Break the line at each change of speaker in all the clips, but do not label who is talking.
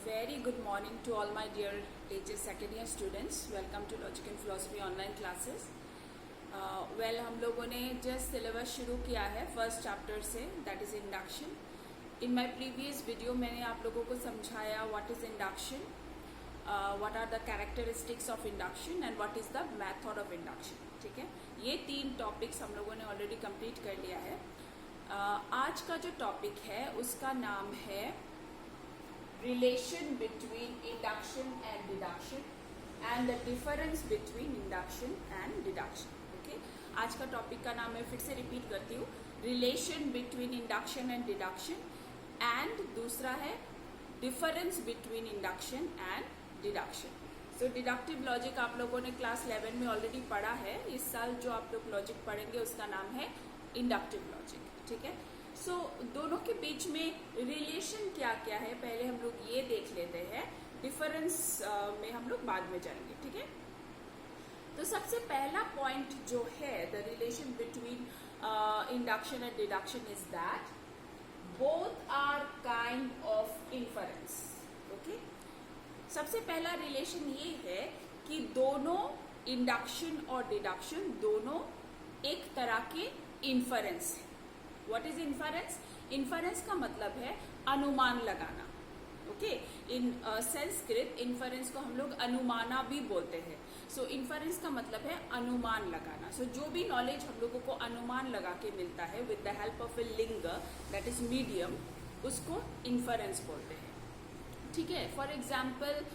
very good morning to all my dear HS second year students. Welcome to Logic and Philosophy online classes. Well, हम लोगों ने just syllabus शुरू किया है first chapter से, that is induction. In my previous video मैंने आप लोगों को समझाया what is induction, what are the characteristics of induction and what is the method of induction. ठीक है, ये 3 topics हम लोगों ने already complete कर लिया है. आज का जो topic है उसका नाम है relation between induction and deduction and the difference between induction and deduction. Okay, आज का टॉपिक का नाम मैं फिर से रिपीट करती हूँ, relation between induction and deduction and दूसरा है difference between induction and deduction. So deductive logic आप लोगों ने क्लास 11 में ऑलरेडी पढ़ा है. इस साल जो आप लोग लॉजिक पढ़ेंगे उसका नाम है इंडक्टिव लॉजिक. ठीक है, सो दोनों के बीच में रिलेशन क्या क्या है पहले हम लोग ये देख लेते हैं. डिफरेंस में हम लोग बाद में जाएंगे. ठीक है, तो सबसे पहला पॉइंट जो है the relation between induction and deduction is that both are kind of inference. Okay, सबसे पहला रिलेशन ये है कि दोनों इंडक्शन और डिडक्शन दोनों एक तरह के इन्फरेंस है. What is inference? इन्फरेंस का मतलब है अनुमान लगाना. ओके, इन संस्कृत इन्फरेंस को हम लोग अनुमाना भी बोलते हैं. सो इन्फरेंस का मतलब है अनुमान लगाना. सो जो भी नॉलेज हम लोगों को अनुमान लगा के मिलता है विद द हेल्प ऑफ ए लिंग दैट इज मीडियम, उसको इन्फरेंस बोलते हैं. ठीक है, फॉर एग्जाम्पल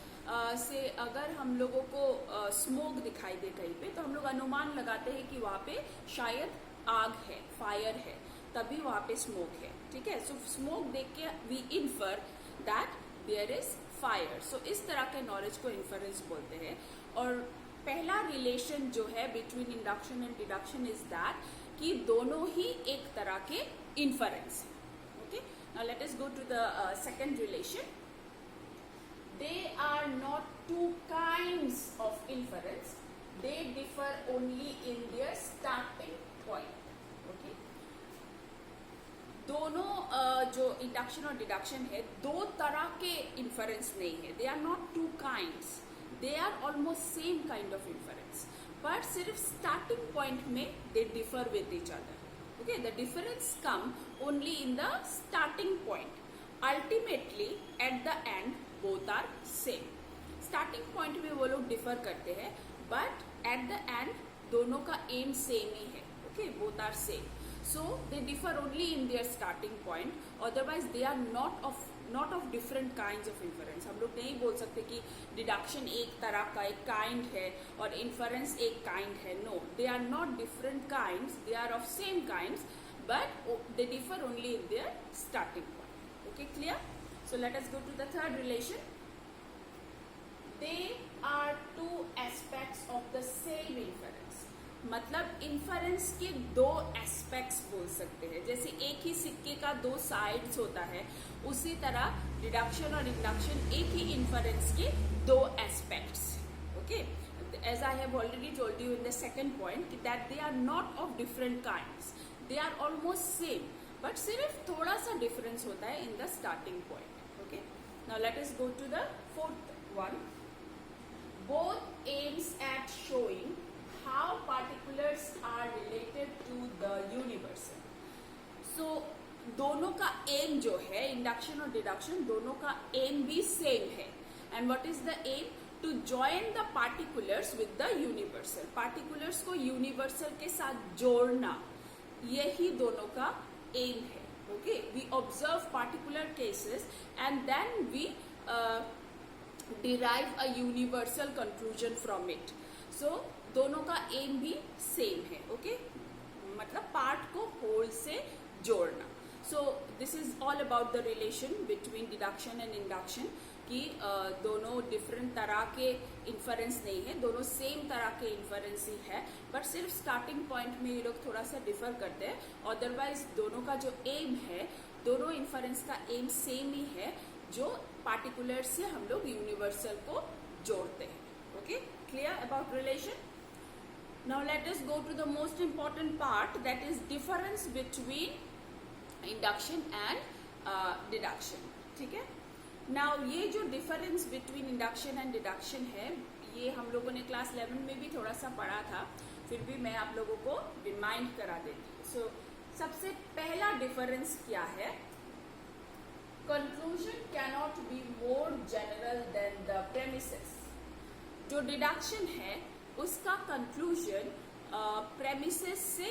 से अगर हम लोगों को स्मोक दिखाई दे कहीं पे तो हम लोग अनुमान लगाते हैं कि वहां पे शायद आग है, फायर है, तभी वहां पे स्मोक है. ठीक है, सो स्मोक देख के we infer that there is fire. So इस तरह के नॉलेज को इन्फरेंस बोलते हैं. और पहला रिलेशन जो है between induction and deduction is that कि दोनों ही एक तरह के इन्फरेंस है. Okay, now let us go to the second relation. They are not two kinds of inference. They differ only in their starting point. Okay? दोनों जो induction और डिडक्शन है दो तरह के इन्फरेंस नहीं है. They are not two kinds, they are almost same kind of inference, but सिर्फ स्टार्टिंग पॉइंट में they differ with each other. Okay, the difference come only in the starting point. Ultimately at the end both are same. Starting point में वो लोग differ करते हैं but at the and दोनों का M same ही है. Okay, both are same. So they differ only in their starting point, otherwise they are not of different kinds of inference. हम लोग नहीं बोल सकते कि डिडक्शन एक तरह का एक काइंड है और इन्फरेंस एक काइंड है. No, they are not different kinds, they are of same kinds but they differ only in their starting point. Okay, clear? So let us go to the third relation. They are two aspects of the same inference. मतलब inference के दो aspects बोल सकते हैं. जैसे एक ही सिक्के का दो साइड्स होता है, उसी तरह डिडक्शन और इंडक्शन एक ही इन्फरेंस के दो aspects. Okay, as I have already told you in the second point that they are not of different kinds. They are almost same. But सिर्फ थोड़ा सा डिफरेंस होता है in the starting point. Okay, now let us go to the fourth one. Both aims at showing how particulars are related to the universal. So दोनों का M जो है induction और डिडक्शन दोनों का एम भी सेम है. And what is the aim? To join the particulars with the universal. Particulars को यूनिवर्सल के साथ जोड़ना, यही दोनों का aim है. Okay, we observe particular cases and then we derive a universal conclusion from it. So दोनों का aim भी same है. Okay, मतलब पार्ट को होल से जोड़ना. So this is all about the relation between deduction and induction. कि दोनों डिफरेंट तरह के इन्फरेंस नहीं है, दोनों सेम तरह के इन्फरेंस ही है बट सिर्फ स्टार्टिंग पॉइंट में ये लोग थोड़ा सा डिफर करते हैं. अदरवाइज दोनों का जो एम है, दोनों इन्फरेंस का एम सेम ही है, जो पार्टिकुलर से हम लोग यूनिवर्सल को जोड़ते हैं. Okay, clear about relation? Now let us go to the most important part that is difference between induction and deduction. ठीक है, नाउ ये जो difference between induction and deduction है, ये हम लोगों ने क्लास 11 में भी थोड़ा सा पढ़ा था, फिर भी मैं आप लोगों को रिमाइंड करा देती हूँ. सो सबसे पहला डिफरेंस क्या है? Conclusion cannot be more general than the premises. जो डिडक्शन है उसका कंक्लूजन प्रेमिसेस से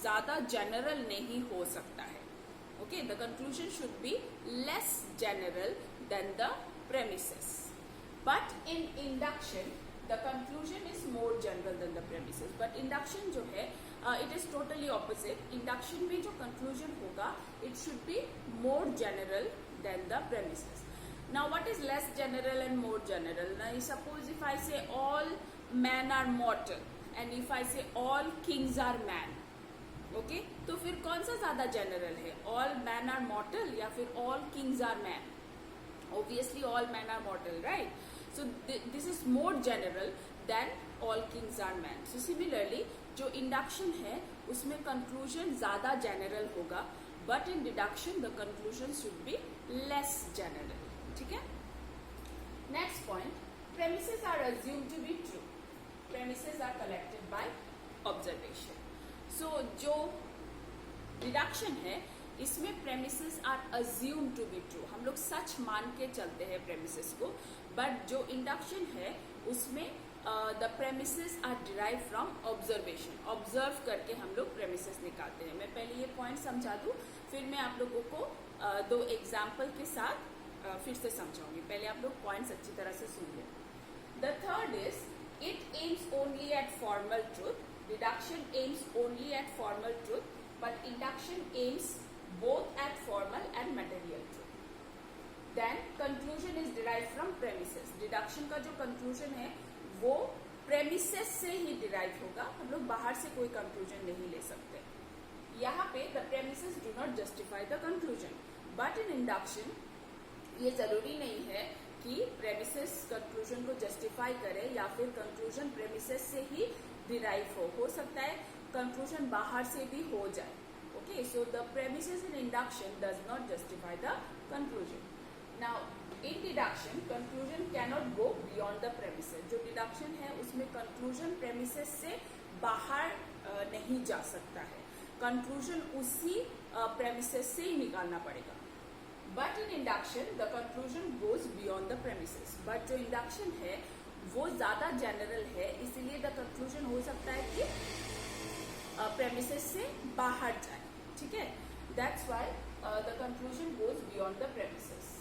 ज्यादा जनरल नहीं हो सकता है. Okay, the conclusion should be less general than the premises. But in induction the conclusion is more general than the premises. But induction जो है it is totally opposite. Induction में जो कंक्लूजन होगा it should be more general than the premises. Now what is less general and more general? Now suppose if I say all men are mortal and if I say all kings are man, okay? तो फिर कौन सा ज्यादा general है? all men are mortal या फिर all kings are man? Obviously all men are mortal, right? So this is more general than all kings are man. So similarly जो induction है उसमें conclusion ज्यादा general होगा, but in deduction the conclusion should be less general. ठीक है. Next point, premises are assume to be true. Premises are collected by observation. So जो deduction है इसमें premises are assume to be true. हम लोग सच मान के चलते हैं प्रेमिसेस को. बट जो इंडक्शन है उसमें the premises are derive from observation. Observe करके हम लोग प्रेमिसेस निकालते हैं. मैं पहले ये पॉइंट समझा दूं, फिर मैं आप लोगों को दो एग्जाम्पल के साथ फिर से समझाऊंगी. पहले आप लोग पॉइंट्स अच्छी तरह से सुन लें. The third is it aims only at formal truth. Deduction aims only at formal truth, but induction aims both at formal and material truth. Then conclusion is derive from premises. Deduction का जो conclusion है वो premises से ही derive होगा. हम लोग बाहर से कोई कंक्लूजन नहीं ले सकते. यहाँ पे the premises do not justify the conclusion. But in induction ये जरूरी नहीं है कि प्रेमिसेस कंक्लूजन को जस्टिफाई करे या फिर कंक्लूजन प्रेमिसेस से ही डिराइव हो सकता है कंक्लूजन बाहर से भी हो जाए. Okay, so the premises in induction does not justify the conclusion. Now in deduction conclusion cannot go beyond the premises. जो डिडक्शन है उसमें कंक्लूजन प्रेमिसेस से बाहर नहीं जा सकता है. कंक्लूजन उसी प्रेमिसेस से ही निकालना पड़ेगा. But in induction the conclusion goes beyond the premises. But जो इंडक्शन है वो ज्यादा जनरल है, इसीलिए द कंक्लूजन हो सकता है कि प्रेमिसेस से बाहर जाए. ठीक है, that's why the conclusion goes beyond the premises.